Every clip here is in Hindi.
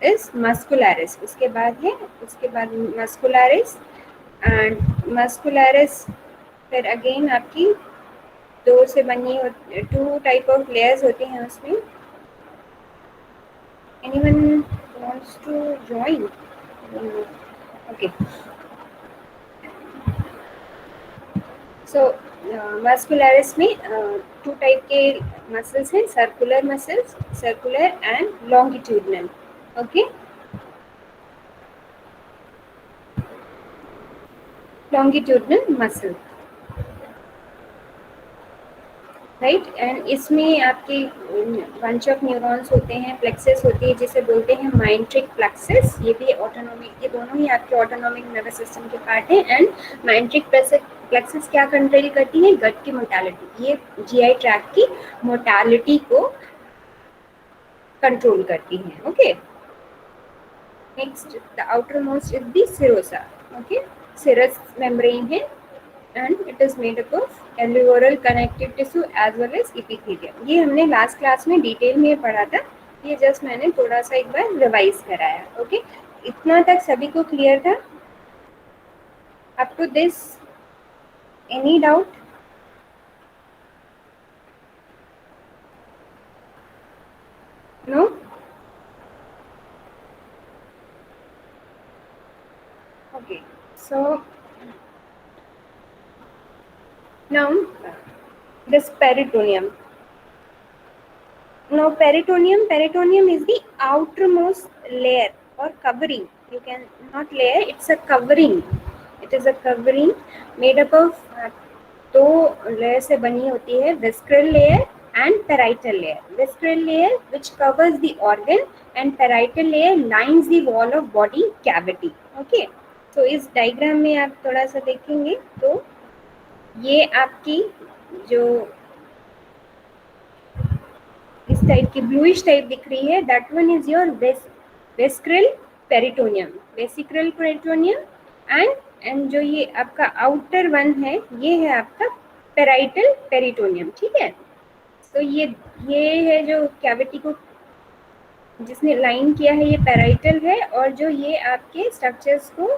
इज मस्कुलरिस, उसके बाद मस्कुलरिस एंड मस्कुलरिस फिर अगेन आपकी दो से बनी 2 टाइप ऑफ लेयर्स होती हैं उसमें. Anyone wants to join? Okay. So muscularis में 2 टाइप के मसल्स हैं, circular muscles, circular and longitudinal. Okay, longitudinal muscle, right. And इसमें आपके बंच ऑफ न्यूरॉन्स होते हैं, प्लेक्सस होती है जिसे बोलते हैं माइंट्रिक प्लेक्सस. ये भी ऑटोनॉमिक, ये दोनों ही आपके ऑटोनॉमिक नर्वस सिस्टम के पार्ट हैं. एंड माइंट्रिक प्लेक्सस क्या कंट्रोल करती है? गट की मोटालिटी. ये जीआई ट्रैक्ट की मोटालिटी को कंट्रोल करती हैं. Okay, next the outermost is the serosa. Okay, serous membrane है and it is made up of alveolar connective tissue as well as epithelium. ये हमने लास्ट क्लास में डिटेल में पढ़ा था, ये जस्ट मैंने थोड़ा सा एक बार रिवाइज कराया. ओके, इतना तक सभी को क्लियर था? Up to this any doubt? No? Okay, so now this peritoneum. Now peritoneum is the outermost layer or covering. You can not layer, it's a covering. It is a covering made up of दो लेयर से बनी होती है, visceral layer and parietal layer. Visceral layer which covers the organ and parietal layer lines the wall of body cavity. Okay, तो इस डायग्राम में आप थोड़ा सा देखेंगे तो ये आपकी जो इस टाइप की ब्लूइश टाइप दिख रही है, that one is your visceral peritoneum. Visceral peritoneum and जो ये आपका आउटर वन है ये है आपका पेराइटल पेरिटोनियम. ठीक है, तो ये है जो कैविटी को जिसने लाइन किया है, ये पेराइटल है. और जो ये आपके स्ट्रक्चर्स को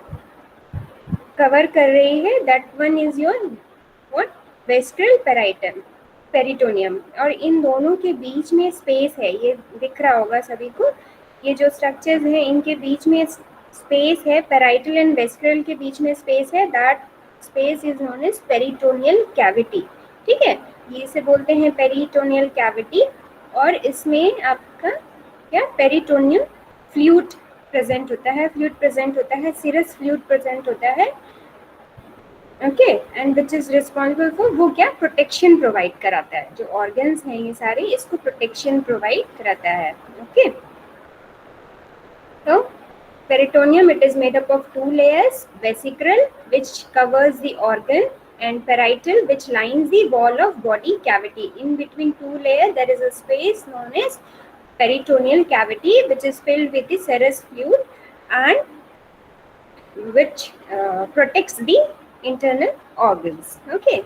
कवर कर रही है, that one is your what? Visceral parietal peritoneum. और इन दोनों के बीच में स्पेस है, ये दिख रहा होगा सभी को. ये जो स्ट्रक्चर्स हैं इनके बीच में स्पेस है, पेराइटल एंड वेस्क्रल के बीच में स्पेस है. That space is known as peritoneal cavity. ठीक है, ये इसे बोलते हैं पेरिटोनियल कैविटी. और इसमें आपका क्या पेरिटोनियल फ्लूइड प्रेजेंट होता है, सिरस फ्लूइड प्रेजेंट होता है. Okay, and which is responsible for, वो क्या प्रोटेक्शन प्रोवाइड कराता है. जो ऑर्गन्स हैं ये सारे, इसको प्रोटेक्शन प्रोवाइड कराता है. ओके, तो peritoneum, it is made up of 2 layers, vesicle which covers the organ and parietal which lines the wall of body cavity. In between 2 layers there is a space known as peritoneal cavity which is filled with the serous fluid and which protects the internal organs. Okay,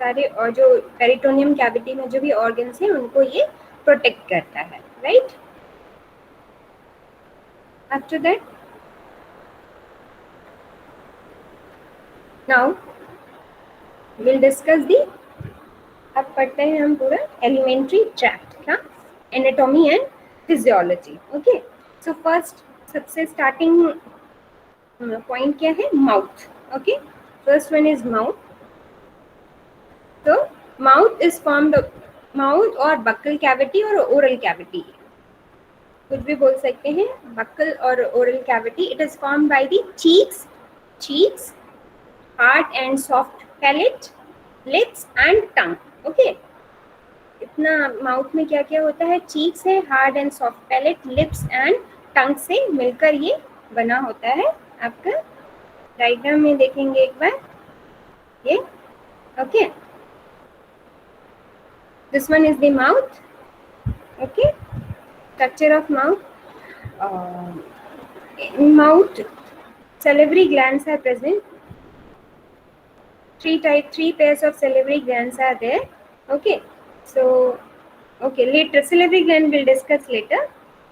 सारे और जो पेरिटोनियम कैविटी में जो भी ऑर्गन्स हैं उनको ये प्रोटेक्ट करता है. Right, after that now will discuss the, अब पढ़ते हैं हम पूरा एलिमेंट्री ट्रैक्ट का anatomy and physiology. Okay, so first सबसे स्टार्टिंग पॉइंट क्या है? Mouth. Okay, first one is mouth. तो माउथ इज फॉर्म्ड, माउथ और बक्कल कैविटी और ओरल कैविटी, कुछ भी बोल सकते हैं, बक्कल और oral cavity. It is formed by the cheeks, hard and soft palate, lips and tongue. Okay, इतना माउथ में क्या क्या होता है? चीक्स है, hard and soft palate, lips and tongue से मिलकर ये बना होता है. आपका डायग्राम में देखेंगे एक बार ये. Okay, this one is the mouth. Okay, structure of mouth. In mouth salivary glands are present. Three pairs of salivary glands are there. Okay, so okay, later salivary gland we'll discuss later.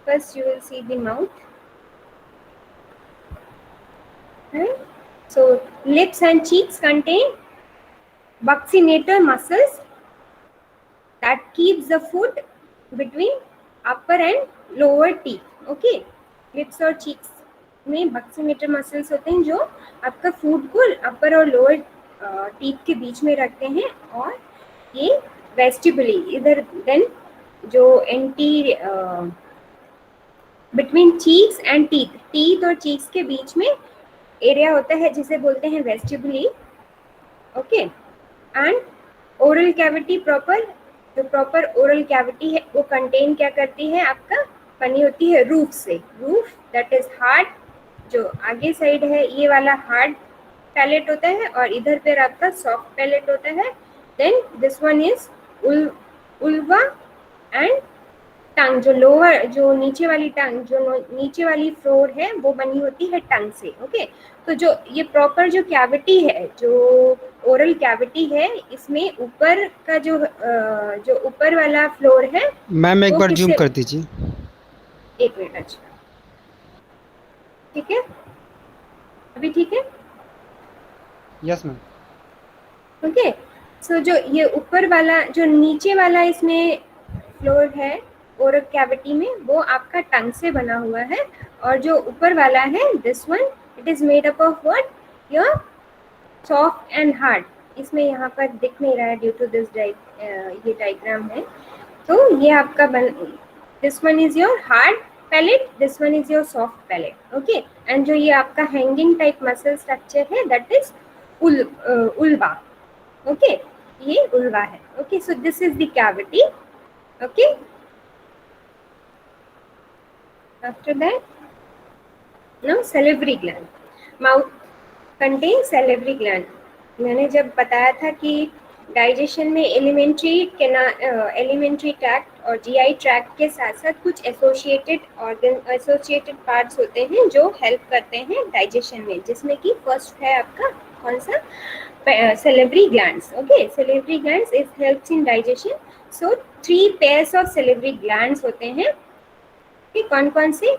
first you will see the mouth. Right? So lips and cheeks contain buccinator muscles that keeps the food between upper and lower teeth. Okay, lips और cheeks में buccinator muscles होते हैं जो आपका food को upper और lower teeth के बीच में रखते हैं, और ये vestibuli इधर then जो anterior between cheeks and teeth, teeth और चीक्स के बीच में एरिया होता है जिसे बोलते हैं vestibule. Okay, and oral cavity proper, जो प्रॉपर ओरल कैविटी है वो कंटेन क्या करती है, आपका बनी होती है रूफ से. रूफ दैट इज हार्ड, जो आगे साइड है ये वाला हार्ड पैलेट होता है और इधर पर आपका सॉफ्ट पैलेट होता है. Then this one is uvula and tongue, जो लोअर, जो नीचे वाली टंग, जो नीचे वाली फ्लोर है वो बनी होती है टंग से. ओके, तो जो ये प्रॉपर जो कैविटी है, जो ओरल कैविटी है, इसमें ऊपर का जो ऊपर वाला फ्लोर है. मैम एक बार जूम कर दीजिए. एक मिनट. अच्छा, ठीक है, अभी ठीक है. Yes ma'am. ओके, सो जो ये ऊपर वाला, जो नीचे वाला इसमें फ्लोर है ओरल कैविटी में, वो आपका टंग से बना हुआ है. और जो ऊपर वाला है this one, it is made up of what, your soft and hard. इसमें यहाँ पर दिख नहीं रहा है ड्यू टू दिस ये डायग्राम है. तो ये आपका this one is your hard palate, this one is your soft palate. Okay, and जो ये आपका हैंगिंग टाइप मसल स्ट्रक्चर है दैट इज उल्वा. ओके, ये उल्वा है. Okay, so this is the cavity. Okay, after that now salivary gland. mouth contains salivary gland. मैंने जब बताया था कि डाइजेशन में एलिमेंट्री ट्रैक्ट और जीआई ट्रैक्ट के साथ साथ कुछ एसोसिएटेड पार्ट्स होते हैं जो हेल्प करते हैं डाइजेशन में, जिसमें कि फर्स्ट है आपका कौन सा, salivary glands. Okay, salivary glands is helps in digestion. So 3 pairs of salivary glands होते हैं. कौन कौन से,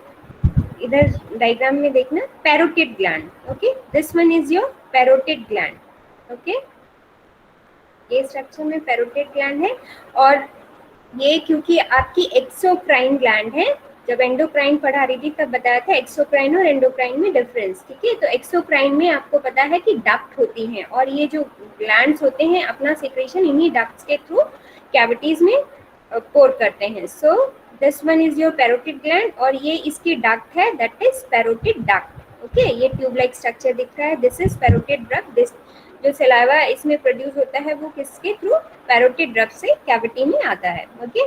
इधर डायग्राम में देखना, parotid gland. Okay, this one is your parotid gland. Okay, ये स्ट्रक्चर में पैरोटिड ग्लैंड है. और ये क्योंकि आपकी एक्सोक्राइन ग्लैंड है, जब एंडोक्राइन पढ़ा रही थी तब बताया था एक्सोक्राइन और एंडोक्राइन में डिफरेंस. ठीक है, तो एक्सोक्राइन में आपको पता है कि डक्ट होती हैं, और ये जो ग्लैंड्स होते हैं अपना सेक्रेशन इन्हीं डक्ट्स के थ्रू कैविटीज में पोर करते हैं. So this one is your parotid gland, और ये इसकी डक्ट है that is parotid duct. Okay, ये ट्यूब लाइक स्ट्रक्चर दिख रहा है, this is parotid duct. This जो सलाइवा इसमें प्रोड्यूस होता है वो किसके थ्रू, पैरोटिड डक्ट से कैविटी में आता है. Okay,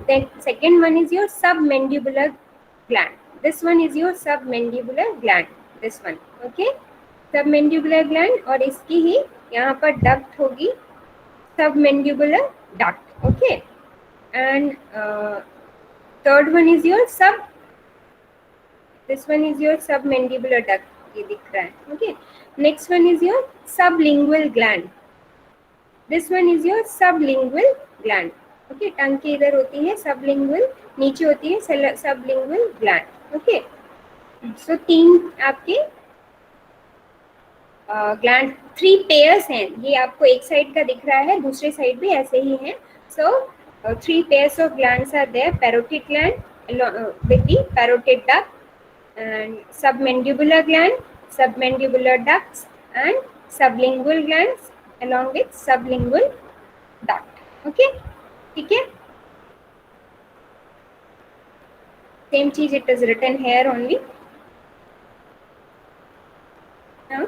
then second one is your submandibular gland. This one is your submandibular gland, this one. Okay, submandibular gland, और इसकी ही यहाँ पर डक्ट होगी, submandibular duct. Okay, and third one is your this one is your submandibular duct, ये दिख रहा है. Okay, next one is your sublingual gland. This one is your sublingual gland. Okay, टंग के इधर होती है sublingual, नीचे होती है sublingual gland. Okay, so 3 आपके ग्लैंड, 3 पेयर्स हैं. ये आपको एक साइड का दिख रहा है, दूसरे साइड भी ऐसे ही है. So 3 pairs of glands are there: parotid gland with the parotid duct, and submandibular gland, submandibular ducts, and sublingual glands along with sublingual duct. Okay, ठीक है, same चीज, it is written here only. Now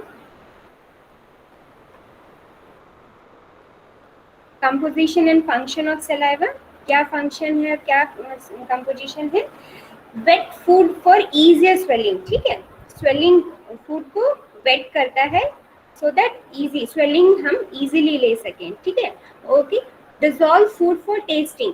composition and function of saliva. क्या फंक्शन है, क्या कंपोजिशन है, wet food for easier swallowing. ठीक है, स्वेलिंग फूड को वेट करता है सो दैट इजी स्वेलिंग हम इजीली ले सकें. ठीक है, okay. Dissolve food for tasting,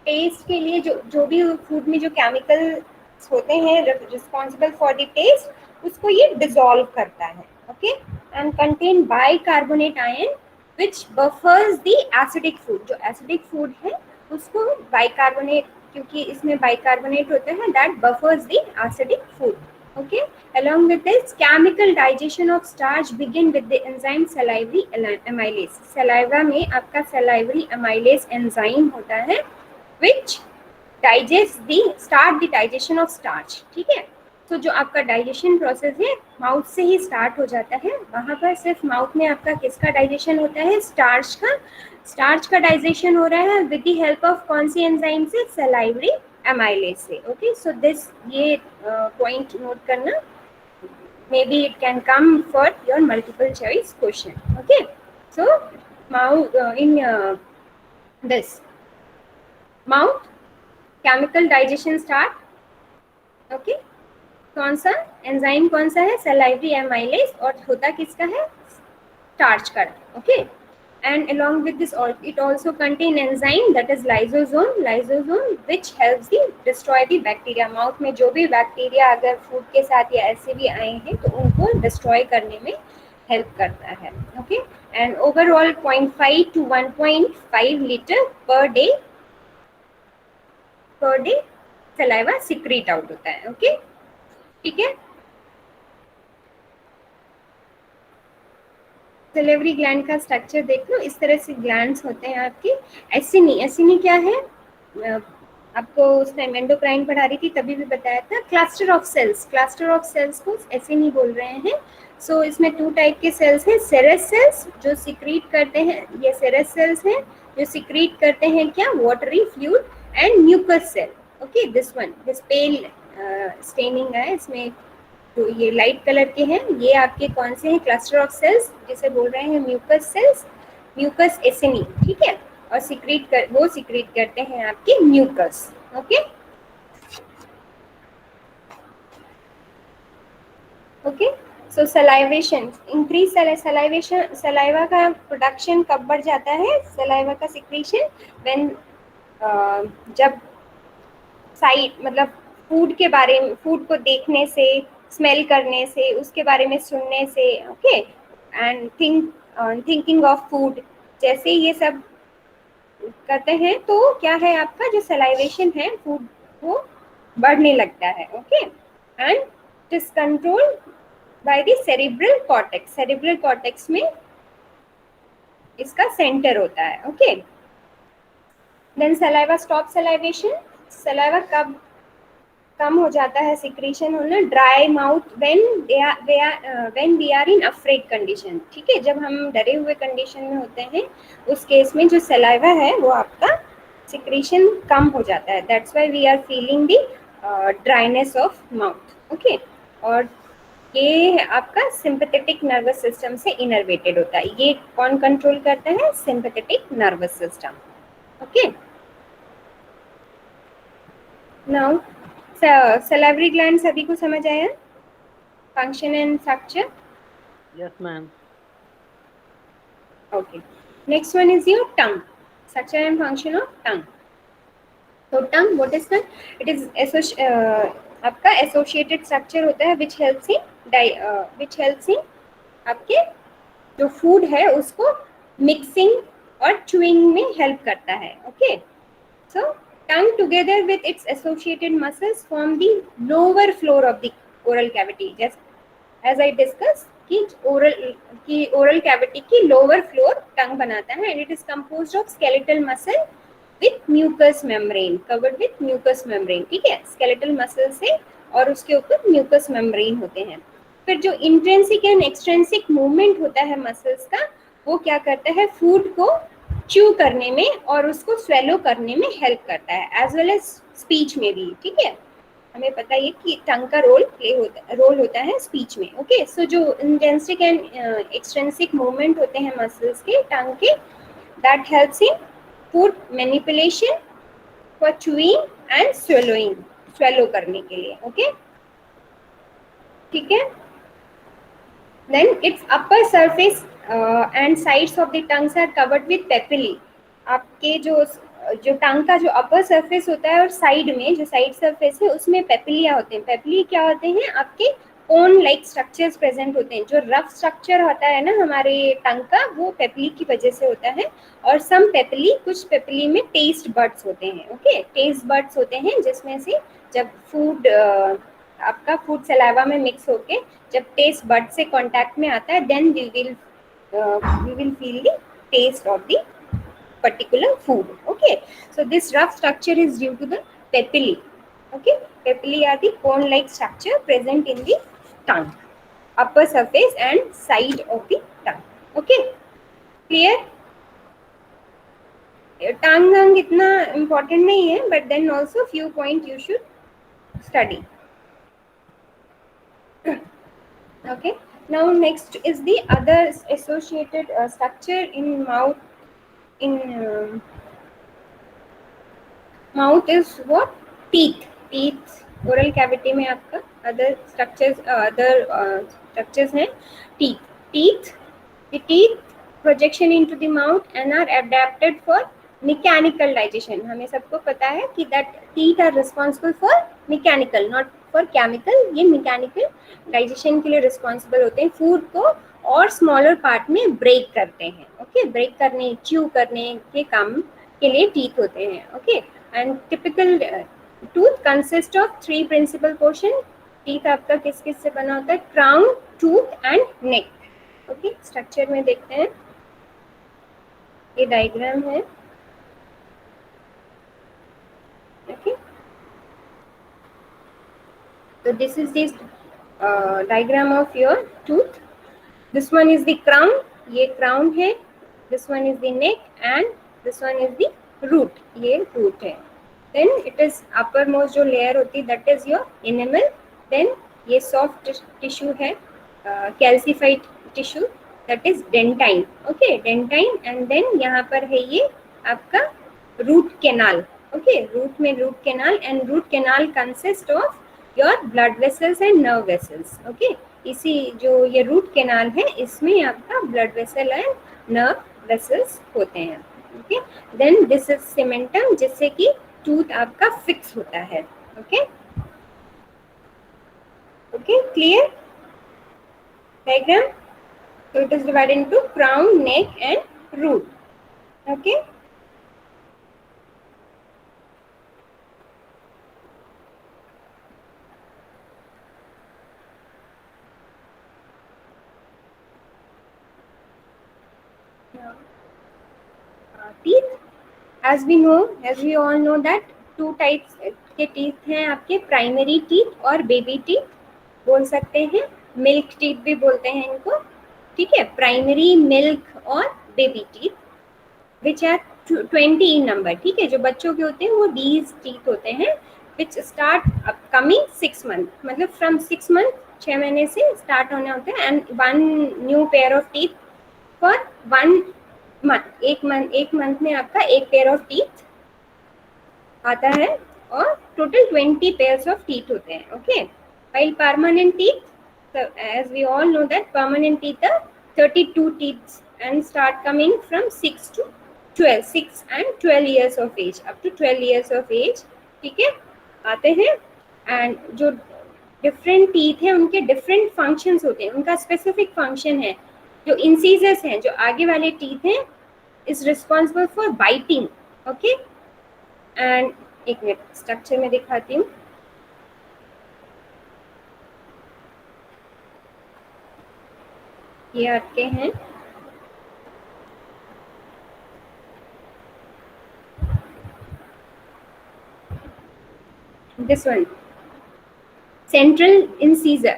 taste के लिए जो भी फूड में जो केमिकल्स होते हैं रिस्पॉन्सिबल फॉर द टेस्ट, उसको ये डिसॉल्व करता है. Okay, and contain bicarbonate ion which buffers the acidic food. जो acidic food है उसको बाइकार्बोनेट क्योंकि इसमें बाइकार्बोनेट होता है that buffers the acidic food. Okay, along with this, chemical digestion of starch begin with the enzyme salivary amylase. Saliva में आपका salivary amylase enzyme होता है which start the digestion of starch. ठीक है, तो जो आपका डाइजेशन प्रोसेस है माउथ से ही स्टार्ट हो जाता है. वहाँ पर सिर्फ माउथ में आपका किसका डाइजेशन होता है? स्टार्च का डाइजेशन हो रहा है विद द हेल्प ऑफ कौन सी एंजाइम से? सलाइवरी एमाइलेज से. ओके, सो दिस ये पॉइंट नोट करना. May be it can come for your multiple choice question. Okay, so mouth in this mouth chemical digestion start. Okay, कौन सा एंजाइम कौन सा है? Salivary amylase. और होता किसका है? स्टार्च का. Okay, and along with this it also contain enzyme that is lysosome which helps the destroy the bacteria. Mouth में जो भी बैक्टीरिया अगर फूड के साथ या ऐसे भी आए हैं तो उनको डिस्ट्रॉय करने में हेल्प करता है. Okay, and overall 0.5 to 1.5 litre per day saliva secrete out होता है. ओके, ठीक है. सलेवरी ग्लैंड का स्ट्रक्चर देख लो. इस तरह से ग्लैंड्स होते हैं आपके. एसिनी क्या है? आपको उस टाइम एंडोक्राइन पढ़ा रही थी तभी भी बताया था. क्लस्टर ऑफ सेल्स को एसिनी बोल रहे हैं. सो इसमें 2 टाइप के सेल्स हैं. सेरस सेल्स जो सिक्रीट करते हैं, ये सेरस सेल्स हैं जो सिक्रीट करते हैं क्या? Watery fluid. And mucus cell. Okay, this one, this pale staining है इसमें, तो ये लाइट कलर के हैं. ये आपके कौन से हैं? क्लस्टर ऑफ सेल्स, जिसे बोल रहे हैं म्यूकस सेल्स, म्यूकस एसिनी. ठीक है, और वो सिक्रीट करते हैं आपके mucus. Okay, okay. So salivation increase. Saliva का प्रोडक्शन कब बढ़ जाता है? सलाइवा का सिक्रीशन व्हेन जब साइट मतलब फूड को देखने से, स्मेल करने से, उसके बारे में सुनने से. Okay, and thinking of food, जैसे ये सब करते हैं तो क्या है आपका जो सलाइवेशन है फूड वो बढ़ने लगता है. Okay, and it is control by the cerebral cortex. Cerebral cortex में इसका सेंटर होता है. Okay, then saliva stop salivation. Saliva कब कम हो जाता है सिक्रीशन होना? Dry mouth when we are in afraid condition. ठीक है, जब हम डरे हुए कंडीशन में होते हैं उस केस में जो सलाइवा है वो आपका सिक्रीशन कम हो जाता है. That's why we are feeling the dryness of mouth. Okay, और ये आपका सिंपैथेटिक नर्वस सिस्टम से इनर्वेटेड होता है. ये कौन कंट्रोल करता है? Sympathetic nervous system. Okay, now salivary gland सभी को समझ आया? Function and structure? Yes ma'am. Okay, next one is your tongue. Structure and function of tongue. तो tongue, what is tongue? It is आपका एसोसिएटेड स्ट्रक्चर होता है विच हेल्प्स इन आपके जो फूड है उसको मिक्सिंग और च्यूइंग में हेल्प करता है. Okay, so tongue together with its associated muscles form the lower floor of the oral cavity. Just as I discussed कि oral cavity की lower floor tongue बनाता है and it is composed of skeletal muscle with mucous membrane, covered with mucous membrane. ठीक है, skeletal muscle से और उसके ऊपर mucous membrane होते हैं. फिर जो intrinsic and extrinsic movement होता है muscles का वो क्या करता है? फूड को च्यू करने में और उसको स्वेलो करने में हेल्प करता है, एज वेल एज स्पीच में भी. ठीक है, हमें पता है कि टंग का रोल होता है स्पीच में. ओके, सो जो इंट्रिंसिक एंड एक्सट्रिंसिक मूवमेंट होते हैं मसल्स के टंग के, that helps in food manipulation for chewing and swallow करने के लिए. ओके, ठीक है. Then its upper surface and sides of the tongues are covered with papillae. आपके जो टंग का जो अपर सरफेस होता है और साइड में जो साइड सरफेस है उसमें पेपिलिया होते हैं. पेपिली क्या होते हैं? आपके कोन लाइक स्ट्रक्चर्स प्रेजेंट होते हैं। जो रफ स्ट्रक्चर होता है ना हमारे टंग का, वो पेपली की वजह से होता है। और सम पेपली, कुछ पेपली में टेस्ट बड्स होते हैं। ओके, टेस्ट बड्स होते हैं जिसमें से जब फूड आपका फूड सलाइवा में मिक्स होके जब टेस्ट बड से कांटेक्ट में आता है, then we will feel the taste of the particular food. Okay, so this rough structure is due to the papillae. Okay, papillae are the cone like structure present in the tongue, upper surface and side of the tongue. Okay, clear? Tongue इतना important नहीं है, but then also few point you should study. Okay, now next is the other associated structure in mouth. In mouth is what? Teeth oral cavity में आपका other structures हैं teeth. The teeth projection into the mouth and are adapted for mechanical digestion. हमें सबको पता है कि that teeth are responsible for mechanical, not for chemical. ये mechanical digestion के लिए responsible होते हैं। food को और smaller part में break करते हैं। okay, break करने, chew करने के काम के लिए teeth होते हैं। okay, and typical tooth consist of 3 principal portion. teeth आपका किस किस से बना होता है? crown, tooth and neck. Okay, structure में देखते हैं, ये डायग्राम है। ओके, तो this is this diagram of your tooth. This one is the crown, ये क्राउन है। This one is the neck and this one is the root, ये रूट है। Then it is uppermost जो लेयर होती है that is your enamel. Then ये सॉफ्ट टिश्यू है, calcified tissue, that is dentine. Okay, dentine. And then यहाँ पर है ये आपका रूट कैनाल। ओके, रूट में root canal, and root canal consist of your blood vessels and nerve vessels. Okay, इसी जो ये रूट कैनाल है इसमें आपका blood vessel and nerve vessels होते हैं। Okay, then this is cementum, जिससे कि टूथ आपका फिक्स होता है। Okay, okay, clear diagram? So it is divided into crown, neck and root. Okay. Teeth, as we all know that 2 types के teeth हैं आपके, primary teeth और baby teeth बोल सकते हैं, milk teeth भी बोलते हैं इनको। ठीक है, प्राइमरी, मिल्क और baby teeth, which are 20 in number. ठीक है, जो बच्चों के होते हैं वो these टीथ होते हैं, विच स्टार्ट अपकमिंग 6 मंथ, मतलब फ्रॉम 6 मंथ, 6 महीने से स्टार्ट होने होते हैं। And 1 new pair of teeth for 1 month, एक मंथ में आपका एक पेयर ऑफ टीथ आता है, और टोटल 20 पेयर्स ऑफ टीथ होते हैं। Okay, while permanent teeth, so as we all know that permanent teeth are 32 teeth and start coming from 6 to 12, 6 and 12 years of age, up to 12 years of age। ठीक है, आते हैं। एंड जो डिफरेंट टीथ हैं उनके डिफरेंट फंक्शंस होते हैं, उनका स्पेसिफिक फंक्शन है। जो इंसीजर्स हैं, जो आगे वाले टीथ हैं, is responsible for biting. Okay, and एक मिनट स्ट्रक्चर में दिखाती हूँ। ये आपके हैं, this one central incisor.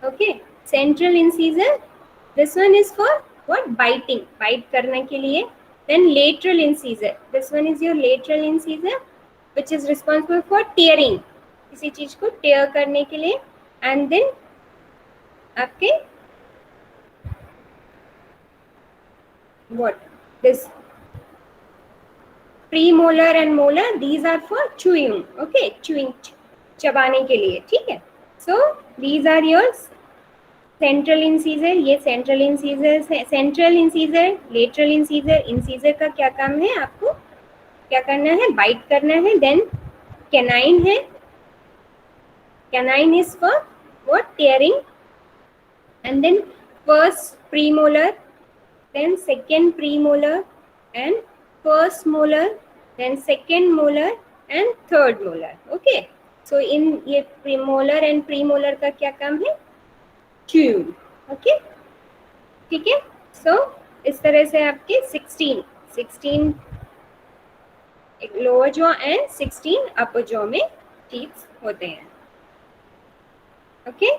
Okay, central incisor, this one is for what? Biting, bite करने के लिए। then lateral incisor, this one is your lateral incisor which is responsible for tearing, किसी चीज को tear करने के लिए। and then आपके what this premolar and molar, these are for chewing. Okay, chewing, चबाने के लिए। ठीक है, so these are your central incisor, ये central incisors है। central incisor, lateral incisor, incisor का क्या काम है? आपको क्या करना है? बाइट करना है। then canine है, canine is for what? tearing and then first premolar, then second premolar, and first molar, then second molar and third molar. Okay, so in ये premolar and premolar का क्या काम है? chew. Okay, ठीक है. so इस तरह से आपके 16 lower jaw and 16 upper jaw में टीथ होते हैं. Okay,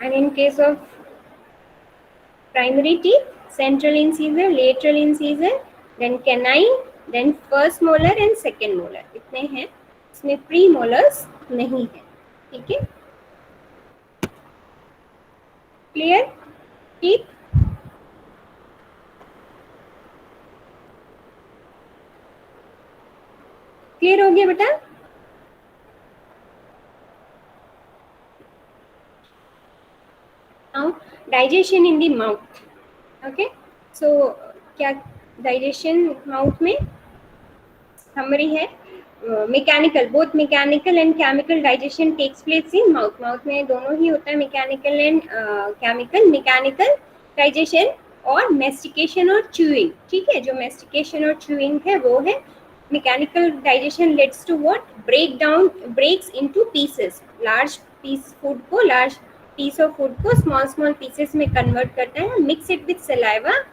and in case of primary teeth, central incisor, lateral incisor, then canine, then first molar and second molar. इतने हैं, इसमें प्रीमोलर्स नहीं है. ठीक है, क्लियर? टीथ क्लियर हो गया बेटा? Now digestion in the mouth. Okay, so क्या digestion mouth में summary है. Mechanical, both mechanical and chemical digestion takes place in mouth. Mouth में दोनों ही होता है, mechanical and chemical. Mechanical digestion और मेस्टिकेशन और च्यूइंग. ठीक है, जो मेस्टिकेशन और च्यूइंग है वो है mechanical digestion. Let's to what? Break down, breaks into pieces. Large piece food को, लार्ज पीस ऑफ फूड को स्मॉल स्मॉल पीसेस में कन्वर्ट करता है, mix it with saliva,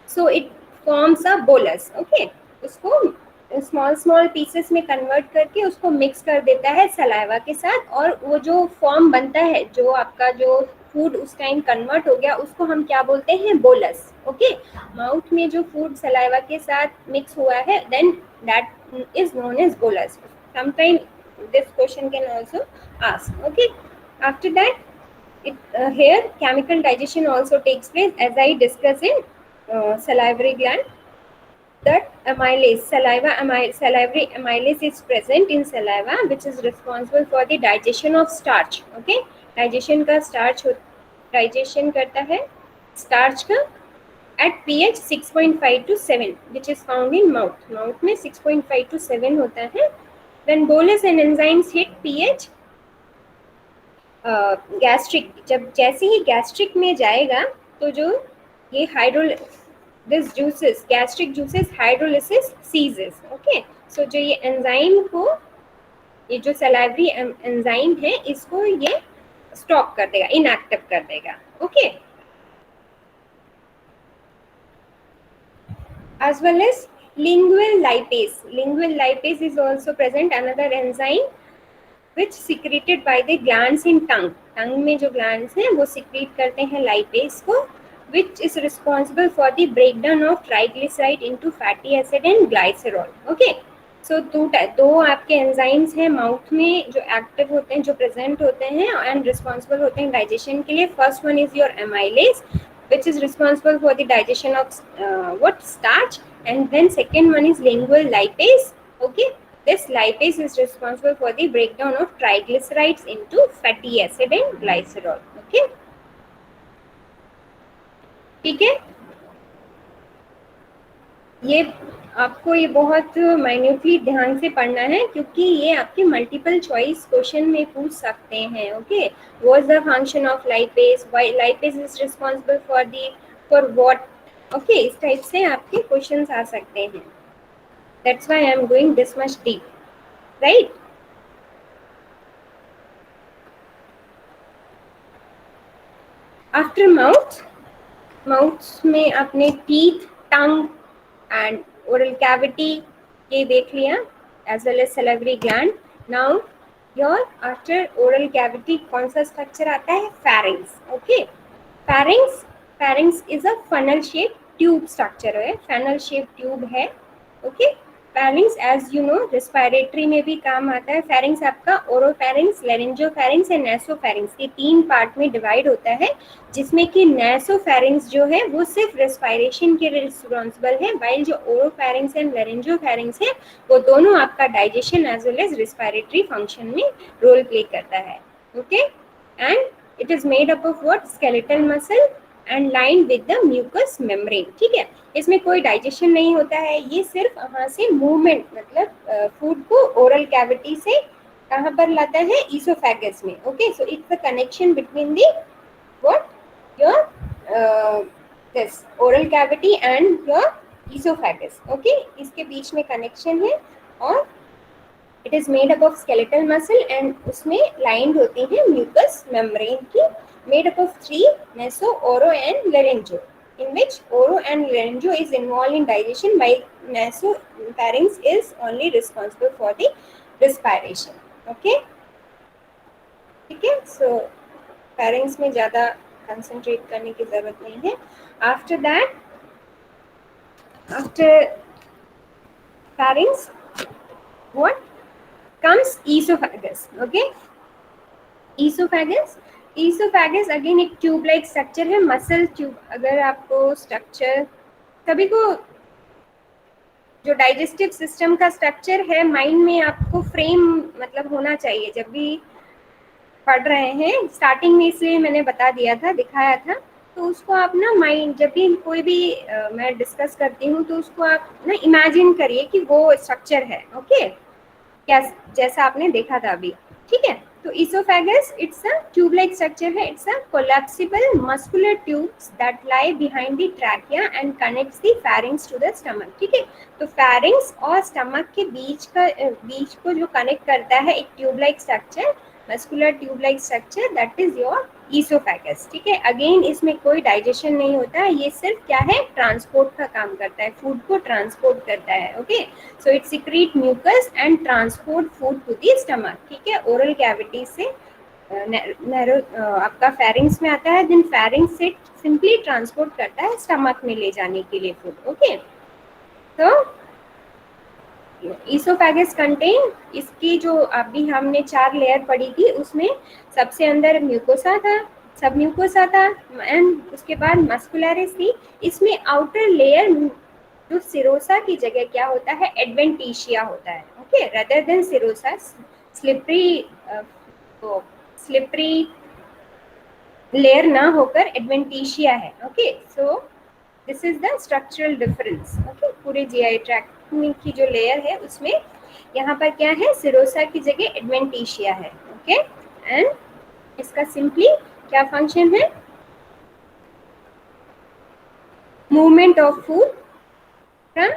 so it forms a bolus. Okay, उसको स्मॉल स्मॉल पीसेस में कन्वर्ट करके उसको मिक्स कर देता है सलाइवा के साथ, और वो जो फॉर्म बनता है, जो आपका जो फूड उस टाइम कन्वर्ट हो गया, उसको हम क्या बोलते हैं? बोलस. ओके, माउथ में जो फूड सलाइवा के साथ मिक्स हुआ है, then that is known as bolus. Sometime this question can also ask. Okay, after that here chemical digestion also takes place, as I discussed in salivary gland. That amylase, salivary amylase is present in saliva, which is responsible for the digestion of starch. Okay, digestion का digestion करता है starch का at pH 6.5 to 7, which is found in mouth. Mouth में 6.5 to 7 होता है. When bolus and enzymes hit pH gastric, जब जैसे ही गैस्ट्रिक में जाएगा तो जो ये this juices, gastric juices hydrolysis ceases. Okay, so जो ये एंजाइम को, ये जो सलाइवरी एंजाइम है, इसको ये स्टॉप कर देगा, इनएक्टिव कर देगा. Okay, as well as lingual lipase. Lingual lipase is also present, another enzyme which secreted by the glands in tongue. Tongue में जो glands हैं वो secrete करते हैं lipase को, which is responsible for the breakdown of triglyceride into fatty acid and glycerol. Okay, so दो आपके enzymes हैं माउथ में जो एक्टिव होते हैं, जो प्रेजेंट होते हैं एंड रिस्पॉन्सिबल होते हैं डाइजेशन के लिए. First one is your amylase, which is responsible for the digestion of starch, and then second one is lingual lipase. Okay, this lipase is responsible for the breakdown of triglycerides into fatty acid and glycerol. Okay, ठीक है. ये आपको ये बहुत माइन्यूटली ध्यान से पढ़ना है, क्योंकि ये आपके मल्टीपल चॉइस क्वेश्चन में पूछ सकते हैं. Okay, what is the function of lipase, why lipase is responsible for what. Okay, इस टाइप से आपके क्वेश्चंस आ सकते हैं. That's why I am going this much deep, right. After mouth में आपने teeth, tongue and oral cavity ये देख लिया, as well as salivary gland. Now your after oral cavity कौन सा स्ट्रक्चर आता है? pharynx. Okay, pharynx is a funnel shaped tube structure है, funnel shaped tube है. Okay, pharynx as you know respiratory में भी काम आता है. pharynx आपका oropharynx, laryngopharynx and nasopharynx के 3 पार्ट में डिवाइड होता है, जिसमें कि nasopharynx जो है वो सिर्फ respiration के लिए रिस्पॉन्सिबल है, while जो oropharynx and laryngopharynx है वो दोनों आपका digestion as well as respiratory function में रोल प्ले करता है. Okay, and it is made up of what? skeletal muscle and lined with the mucous membrane. ठीक है, इसमें कोई डाइजेशन नहीं होता है, ये सिर्फ वहाँ से मूवमेंट, मतलब फूड को ओरल कैविटी से कहाँ पर लाता है? ईसोफेगस में. Okay, so it's the connection between the what your this oral cavity and your esophagus. Okay, इसके बीच में कनेक्शन है और it is made up of skeletal muscle and उसमें लाइंड होती है म्यूकस मेम्ब्रेन की, made up of 3 meso, oro and laryngo, in which oro and laryngo is involved in digestion while nasopharynx is only responsible for the respiration. Okay, ठीक है. सो pharynx में ज़्यादा कंसंट्रेट करने की ज़रूरत नहीं है. After that, after pharynx, what comes? Esophagus. Okay, esophagus. Esophagus again एक ट्यूब लाइक स्ट्रक्चर है, मसल ट्यूब. अगर आपको स्ट्रक्चर, सभी को जो डाइजेस्टिव सिस्टम का स्ट्रक्चर है माइंड में आपको फ्रेम मतलब होना चाहिए जब भी पढ़ रहे हैं. स्टार्टिंग में इसलिए मैंने बता दिया था, दिखाया था. तो उसको आप ना माइंड, जब भी कोई भी मैं डिस्कस करती हूँ तो उसको आप ना इमेजिन करिए कि वो स्ट्रक्चर है. ओके, क्या जैसा आपने देखा था अभी. ठीक है. तो oesophagus it's a tube like structure है. It's a collapsible muscular tubes that lie behind the trachea and connects the pharynx to the stomach. ठीक है. तो फेरिंग्स और स्टमक के बीच को जो कनेक्ट करता है एक tube like structure, muscular tube like structure, that is your oesophagus. ठीक है. अगेन इसमें कोई डाइजेशन नहीं होता है, ये सिर्फ क्या है? ट्रांसपोर्ट का काम करता है, फूड को ट्रांसपोर्ट करता है. Okay, so it secrete mucus and transport food to the stomach. ठीक है. ओरल कैविटी से नैरो आपका फेरिंग्स में आता है, देन फेरिंग्स से सिंपली ट्रांसपोर्ट करता है स्टमक में ले जाने के लिए फूड. ओके, तो ईसोफेगस कंटेन, इसकी जो अभी हमने 4 लेयर पढ़ी थी उसमें सबसे अंदर म्यूकोसा था, सब म्यूकोसा था एंड उसके बाद मस्कुलरिस थी. इसमें आउटर लेयर जो सिरोसा की जगह क्या होता है? एडवेंटिशिया होता है. Okay, rather than serosa, slippery layer ना होकर एडवेंटिशिया है. Okay, so this is the structural difference. Okay, पूरे जीआई ट्रैक्ट की जो लेयर है उसमें यहाँ पर क्या है? सिरोसा की जगह एडवेंटिशिया है. ओके, एंड इसका सिंपली क्या फंक्शन है? Movement of food from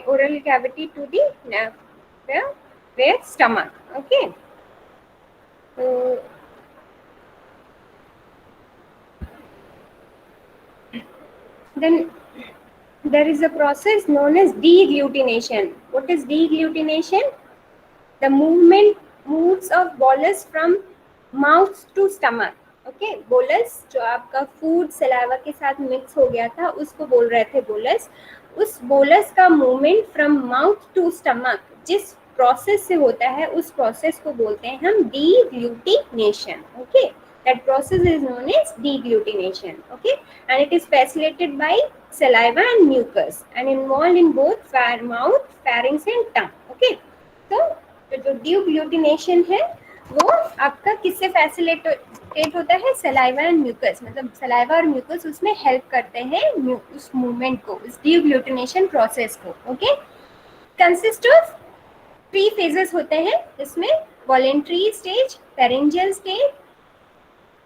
oral cavity to the where stomach. Okay, so then there is a process known as deglutination. What is deglutination? The movement moves of bolus from mouth to stomach. Okay, bolus जो आपका फूड सलावा के साथ मिक्स हो गया था उसको बोल रहे थे बोलस. उस बोलस का movement from mouth to stomach जिस प्रोसेस से होता है उस प्रोसेस को बोलते हैं हम deglutination. Okay, that process is known as deglutination. Okay, and it is facilitated by saliva and mucus and involved in both mouth, pharynx and tongue. Okay, तो जो deglutination है वो आपका किससे फैसिलिटेट होता है? सलाइवा एंड म्यूकस, मतलब सलाइवा और म्यूकस उसमें हेल्प करते हैं उस मूवमेंट को, उस डीग्लूटिनेशन प्रोसेस को. ओके, कंसिस्ट ऑफ 3 फेजेस होते हैं इसमें, voluntary stage, pharyngeal stage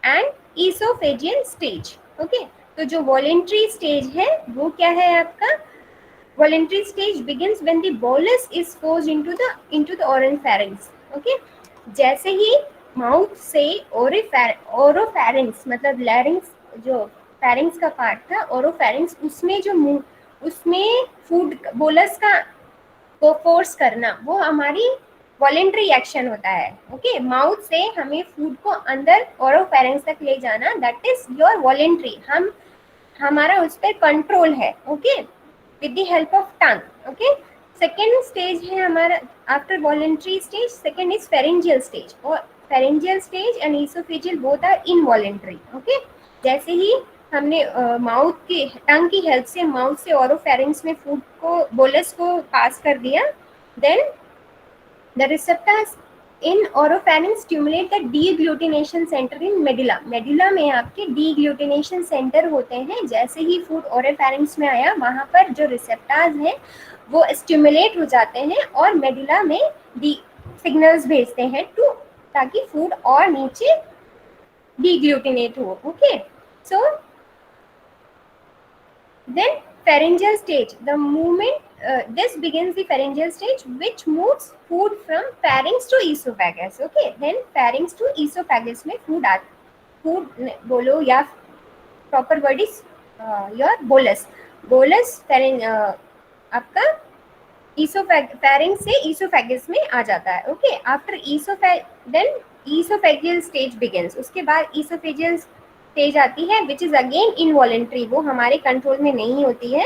and oesophageal stage. Okay, तो जो वॉलेंट्री स्टेज है वो क्या है आपका? Voluntary stage begins when the bolus is forced into the oral pharynx. Okay, जैसे ही माउथ से ओरोफेरिंग्स मतलब लैरिंग्स, जो फेरिंग्स का पार्ट था ओरोफेरिंग्स, उसमें जो उसमें फूड बोलस का को फोर्स करना वो हमारी वॉलेंट्री एक्शन होता है. ओके, माउथ से हमें फूड को अंदर ओरोफेरिंग्स तक ले जाना, दैट इज योर वॉलेंट्री. हमारा उस पर कंट्रोल है. Okay, with the help of tongue. Okay, second stage है हमारा after voluntary stage, second is pharyngeal stage. और pharyngeal stage and oesophageal both are involuntary. Okay, जैसे ही हमने माउथ की टंग की हेल्प से माउथ से ओरोफेरिंग्स में फूड को बोलस को पास कर दिया, then the receptors in oropharynx stimulate the deglutition centre in medulla. Medulla में आपके डीग्लूटिनेशन सेंटर होते हैं। जैसे ही फूड ओरोफैरिंक्स में आया, वहाँ पर जो रिसेप्टर्स हैं वो स्टिमुलेट हो जाते हैं और मेडुला में डी सिग्नल्स भेजते हैं टू, ताकि फूड और नीचे डीग्लूटिनेट हो। Okay, so then pharyngeal stage, the movement, this begins the pharyngeal stage which moves food from pharynx to esophagus. Okay, then pharynx to esophagus में food बोलो या proper word is your bolus. Bolus आपका pharynx से esophagus में आ जाता है. Okay, after then esophageal stage begins. उसके बाद esophageal स्टेज आती है विच इज अगेन इनवॉलेंट्री, वो हमारे कंट्रोल में नहीं होती है.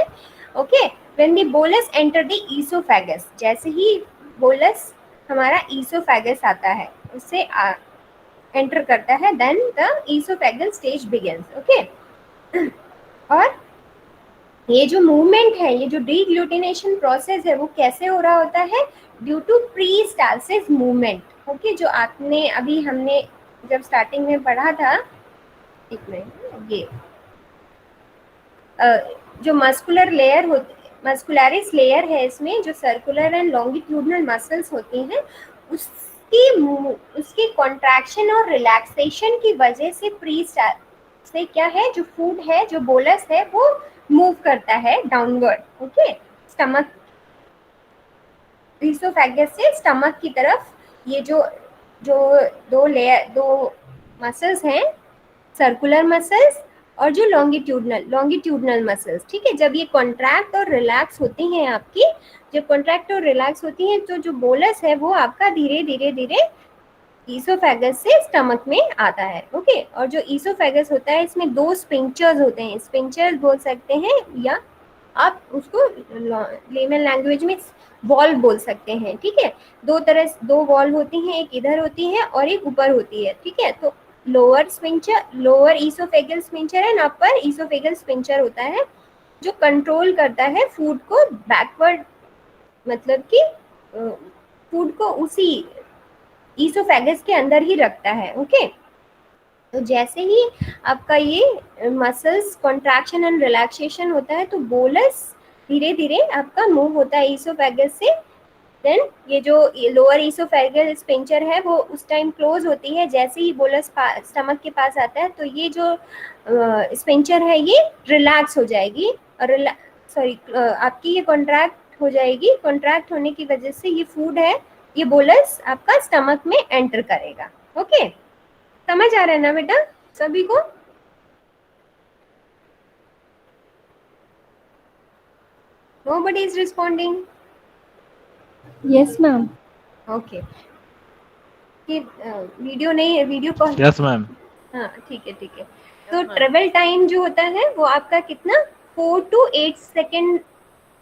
Okay, when the bolus enter the oesophagus, जैसे ही बोलस हमारा ईसोफेगस आता है, उससे एंटर करता है, then the oesophageal stage begins. Okay, और ये जो मूवमेंट है, ये जो डीग्लूटिनेशन प्रोसेस है, वो कैसे हो रहा होता है? Due to peristalsis movement. Okay, जो आपने अभी हमने जब स्टार्टिंग में पढ़ा था, एक मिनट, ये जो मस्कुलर लेयर होती है, मस्कुलरिस लेयर है, इसमें जो सर्कुलर एंड लॉन्गिट्यूडनल मसल्स होती हैं, उसकी कॉन्ट्रैक्शन और रिलैक्सेशन की वजह से से क्या है, जो फूड है, जो बोलस है, वो मूव करता है डाउनवर्ड. ओके, स्टमक, ईसोफेगस से स्टमक की तरफ. ये जो दो मसल्स हैं, सर्कुलर मसल्स और जो लॉन्गिट्यूडनल मसल्स, ठीक है, जब ये कॉन्ट्रैक्ट और रिलैक्स होती हैं आपकी, जब कॉन्ट्रैक्ट और रिलैक्स होती हैं, तो जो बोलस है वो आपका धीरे धीरे धीरे ईसोफेगस से स्टमक में आता है. ओके, और जो ईसोफेगस होता है, इसमें दो स्पिंचर्स होते हैं. स्पिंचर्स बोल सकते हैं या आप उसको लेमन लैंग्वेज में वॉल्व बोल सकते हैं. ठीक है, दो वॉल्व होती हैं, एक इधर होती है और एक ऊपर होती है. ठीक है, तो lower sphincter, lower oesophageal sphincter and upper oesophageal sphincter होता है, जो कंट्रोल करता है फूड को बैकवर्ड, मतलब कि फूड को उसी ईसोफेगस के अंदर ही रखता है. ओके, तो जैसे ही आपका ये मसल्स कॉन्ट्रैक्शन एंड रिलैक्सेशन होता है, तो बोलस धीरे धीरे आपका मूव होता है ईसोफेगस से. देन ये जो लोअर ईसोफेगल स्पिंचर है, वो उस टाइम क्लोज होती है. जैसे ही बोलस स्टमक के पास आता है, तो ये जो स्पिंचर है, ये रिलैक्स हो जाएगी और आपकी ये कॉन्ट्रैक्ट हो जाएगी. कॉन्ट्रैक्ट होने की वजह से ये फूड है, ये बोलस आपका स्टमक में एंटर करेगा. ओके, समझ आ रहा है ना बेटा सभी को? Nobody is responding. Yes, ma'am. Okay. कि वीडियो नहीं है, वीडियो कॉल. Yes ma'am. हाँ, ठीक है ठीक है. तो ट्रेवल टाइम जो होता है वो आपका कितना, 4 to 8 second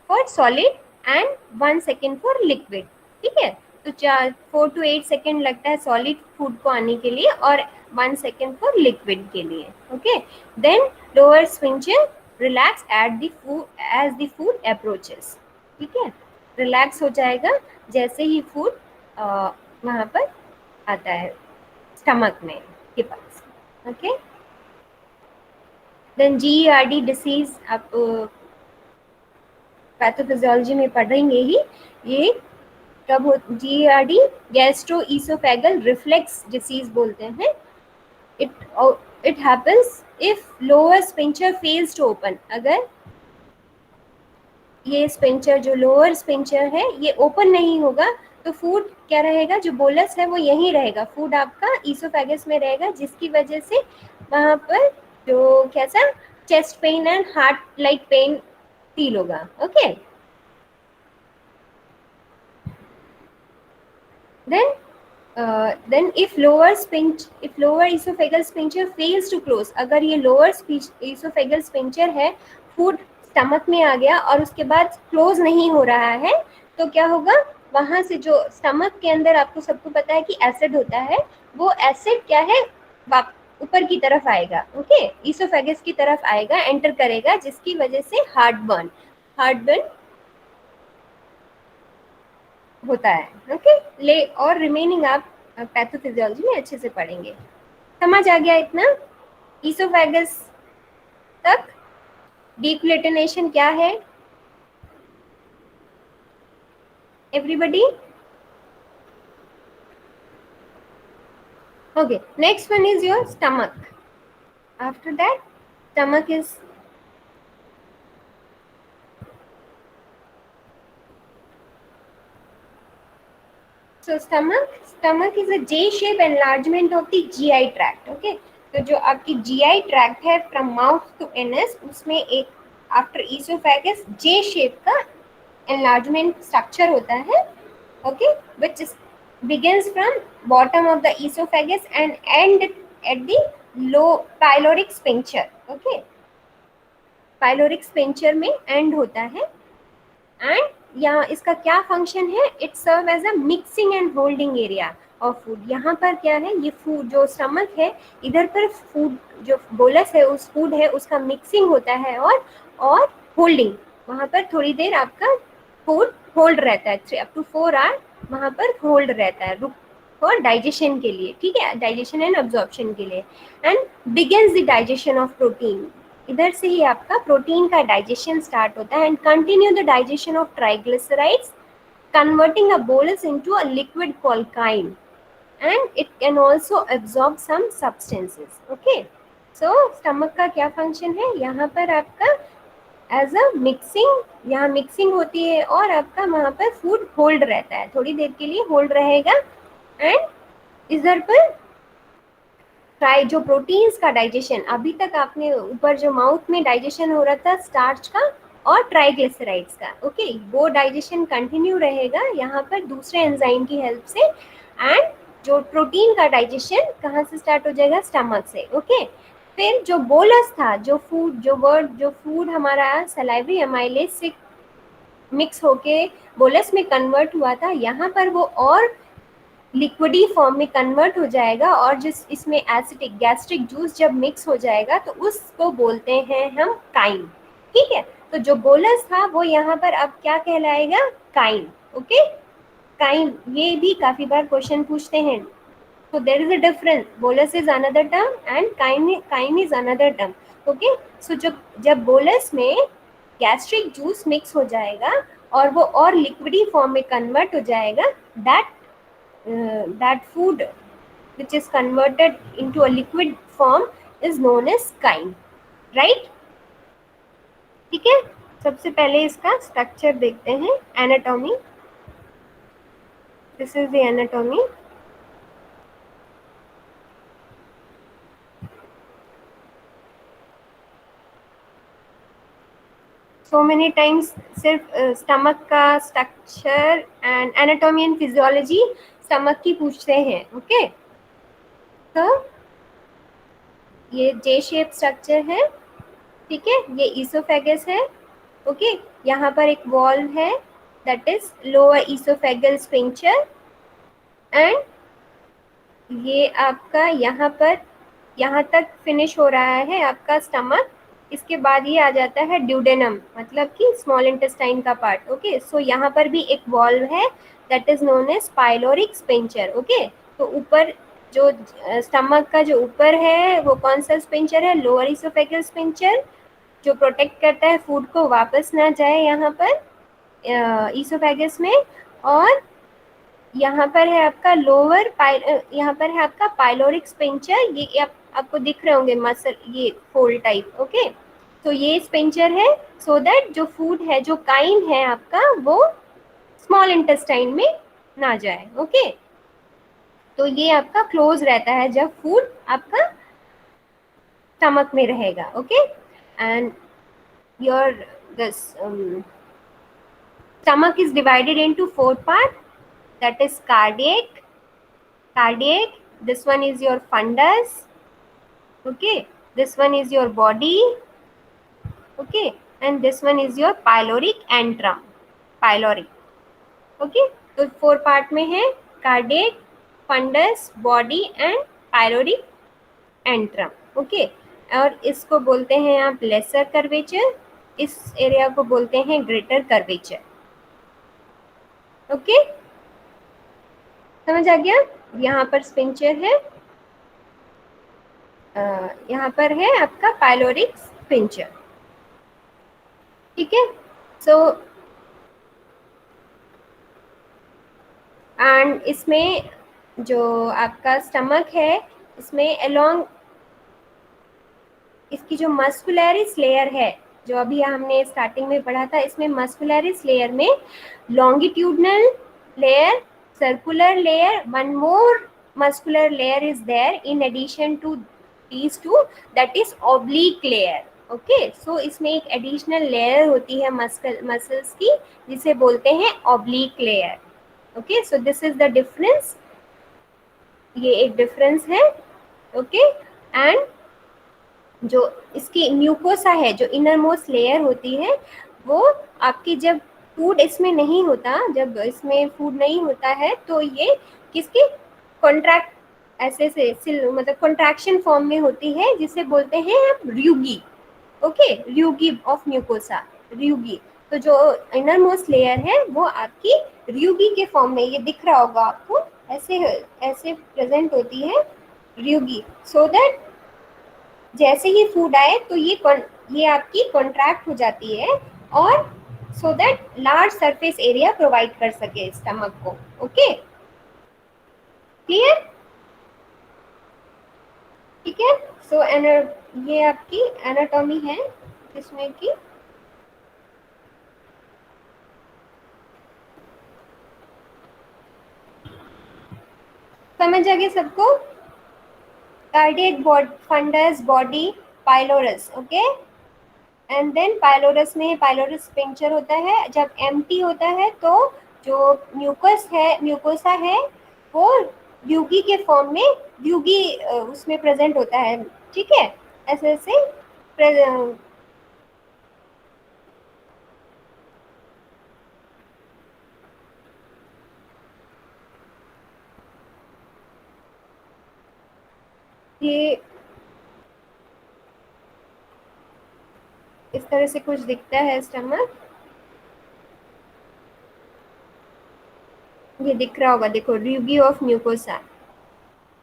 for solid and 1 second for liquid. ठीक है, तो 4 to 8 सेकेंड लगता है सॉलिड फूड को आने के लिए और 1 सेकेंड फॉर लिक्विड के लिए. Okay, then lower sphincter relax as the food approaches. ठीक है, रिलैक्स हो जाएगा जैसे ही फूड वहाँ पर आता है स्टमक में के पास. ओके, देन GERD डिसीज आप पैथोफिजियोलॉजी में पढ़ेंगे ही. ये कब हो, GERD gastro oesophageal reflex disease बोलते हैं. It happens if lower sphincter fails to open. अगर ये स्पिंचर, जो लोअर स्पिंचर है, ये ओपन नहीं होगा, तो फूड क्या रहेगा, जो बोलस है वो यहीं रहेगा, फूड आपका ईसोफेगस में रहेगा, जिसकी वजह से वहाँ पर जो कैसा chest pain and heart like pain feel होगा. Okay, then if lower esophageal sphincter fails to close, अगर ये lower esophageal sphincter है, फूड स्टमक में आ गया और उसके बाद क्लोज नहीं हो रहा है, तो क्या होगा, वहां से जो स्टमक के अंदर आपको सबको पता है कि एसिड होता है, वो एसिड क्या है, ऊपर की तरफ आएगा. ओके, ईसोफेगस की तरफ आएगा, एंटर करेगा, जिसकी वजह से हार्ट बर्न होता है. ओके, और रिमेनिंग आप पैथोफिजियोलॉजी में अच्छे से पढ़ेंगे। समझ आ गया इतना? ईसोफेगस तक डिक्लेटिनेशन क्या है everybody? Okay, next one is your stomach. After that, stomach is so stomach is a J-shape enlargement of the GI tract. Okay, तो जो आपकी GI tract है from mouth to anus, उसमें एक after esophagus J shape का enlargement structure होता है. Okay, which is begins from bottom of the esophagus and end at the low pyloric sphincter. Okay, pyloric sphincter में end होता है. एंड यहाँ इसका क्या फंक्शन है? It serve as a mixing and holding area of food. यहाँ पर क्या है, ये फूड जो स्टमक है, इधर पर फूड जो बोलस है उस फूड है उसका मिक्सिंग होता है और होल्डिंग. वहाँ पर थोड़ी देर आपका फूड होल्ड रहता है, 3 up to 4 आवर वहाँ पर होल्ड रहता है फॉर डाइजेशन के लिए. ठीक है, डाइजेशन एंड अब्जॉर्प्शन के लिए. And begins the digestion of protein. इधर से ही आपका प्रोटीन का डाइजेशन स्टार्ट होता है. And continue the digestion of triglycerides converting a bolus into a liquid called chyme. And it can also absorb some substances. Okay, so stomach का क्या फंक्शन है? यहाँ पर आपका एज अ मिक्सिंग, यहाँ मिक्सिंग होती है और आपका वहाँ पर फूड होल्ड रहता है, थोड़ी देर के लिए होल्ड रहेगा. एंड इधर पर ट्राई जो प्रोटीन्स का डाइजेशन, अभी तक आपने ऊपर जो माउथ में डाइजेशन हो रहा था स्टार्च का और ट्राइग्लिसराइड्स का, ओके, वो डाइजेशन कंटिन्यू रहेगा यहाँ पर दूसरे एंजाइम की हेल्प से. एंड जो प्रोटीन का डाइजेशन कहाँ से स्टार्ट हो जाएगा? स्टमक से. ओके, फिर जो बोलस था, जो फूड हमारा सलाइवरी एमाइलेज से मिक्स होके बोलस में कन्वर्ट हुआ था, यहाँ पर वो और लिक्विडी फॉर्म में कन्वर्ट हो जाएगा. और जिस इसमें एसिडिक गैस्ट्रिक जूस जब मिक्स हो जाएगा तो उसको बोलते हैं हम काइन. ठीक है, तो जो बोलस था वो यहाँ पर अब क्या कहलाएगा? काइन. Okay, chyme. ये भी काफी बार क्वेश्चन पूछते हैं. So there is a difference. Bolus is another term and chyme is another term. Okay. So जब bolus में gastric juice mix हो जाएगा और वो और liquidy form में convert हो जाएगा, that food which is converted into a liquid form is known as chyme. Right? ठीक है. सबसे पहले इसका structure देखते हैं. Anatomy. This is the anatomy. So many times सिर्फ स्टमक का structure and anatomy and physiology stomach की पूछते हैं. ओके, तो ये जे शेप स्ट्रक्चर है. ठीक है, ये ईसोफेगस है. ओके, यहाँ पर एक वॉल है that is lower oesophageal sphincter. And ये आपका यहाँ पर यहाँ तक फिनिश हो रहा है आपका स्टमक. इसके बाद ये आ जाता है ड्यूडेनम, मतलब कि स्मॉल इंटेस्टाइन का पार्ट. ओके, सो यहाँ पर भी एक वॉल्व है that is known as pyloric sphincter. Okay, तो ऊपर जो स्टमक का जो ऊपर है वो कौन सा स्फिंक्टर है? लोअर ईसोफेगल स्फिंक्टर, जो प्रोटेक्ट करता है फूड को वापस ना जाए यहाँ पर ईसोफेगस में. और यहाँ पर है आपका यहाँ पर है आपका पाइलोरिक स्फिंक्टर. ये आपको दिख रहे होंगे मसल, ये फोल्ड टाइप. ओके, तो ये स्फिंक्टर है सो दैट जो फूड है, जो काइन है आपका, वो स्मॉल इंटेस्टाइन में ना जाए. ओके, तो ये आपका क्लोज रहता है जब फूड आपका स्टमक में रहेगा. Okay, and your this stomach is divided into 4 parts, that is cardiac. This one is your fundus. Okay, this one is your body. Okay, and this one is your pyloric antrum. Okay, तो 4 पार्ट में है cardiac, fundus, body and pyloric antrum. Okay, और इसको बोलते हैं आप lesser curvature, इस एरिया को बोलते हैं greater curvature. ओके, समझ आ गया? यहाँ पर स्पिंचर है, यहाँ पर है आपका पायलोरिक स्पिंचर, ठीक है। सो एंड इसमें जो आपका स्टमक है, इसमें अलोंग इसकी जो मस्कुलरिस लेयर है, जो अभी हमने स्टार्टिंग में पढ़ा था, इसमें मस्कुलरिस लेयर में longitudinal layer, circular layer, one more muscular layer is there in addition to these two, that is oblique layer. Okay, so इसमें एक एडिशनल लेयर होती है मसल्स की, जिसे बोलते हैं oblique layer. Okay, so this is the difference, ये एक डिफरेंस है। ओके, एंड जो इसकी म्यूकोसा है, जो इनर मोस्ट लेयर होती है, वो आपकी जब फूड इसमें नहीं होता, जब इसमें फूड नहीं होता है, तो ये किसके कॉन्ट्रैक्ट ऐसे से मतलब कॉन्ट्रैक्शन फॉर्म में होती है, जिसे बोलते हैं आप rugae. Okay, rugae of mucosa, rugae. तो जो इनर मोस्ट लेयर है वो आपकी र्यूगी के फॉर्म में, ये दिख रहा होगा आपको, ऐसे ऐसे प्रेजेंट होती है र्यूगी, सो दैट जैसे ही फूड आए तो ये आपकी कॉन्ट्रैक्ट हो जाती है, और so that large surface area provide कर सके स्टमक को। ओके, क्लियर, ठीक है। सो ये आपकी एनाटॉमी है इसमें की। समझ आ गया सबको? Cardiac fundus body pylorus, okay, and then pylorus में पाइलोरस स्पिंचर होता है। जब एम्प्टी होता है तो जो म्यूकस है, म्यूकोसा है, वो ड्यूगी के फॉर्म में, ड्यूगी उसमें प्रेजेंट होता है, ठीक है। ऐसे ऐसे ये इस तरह से कुछ दिखता है स्टमक, ये दिख रहा होगा, देखो, ड्यूगी ऑफ म्यूकोसा।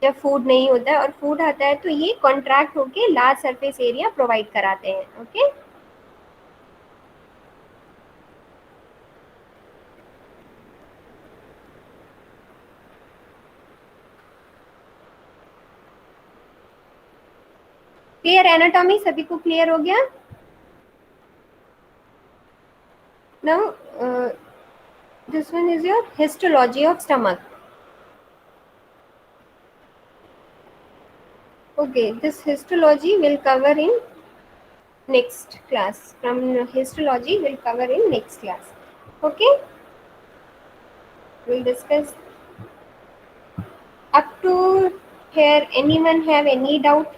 जब फूड नहीं होता है और फूड आता है तो ये कॉन्ट्रैक्ट होके लार्ज सरफेस एरिया प्रोवाइड कराते हैं। Okay, clear? एनाटॉमी सभी को क्लियर हो गया? Now this one is your histology of stomach. Okay, this histology will cover in next class. From histology will cover in next class. Okay, we'll discuss up to here. Anyone have any doubt?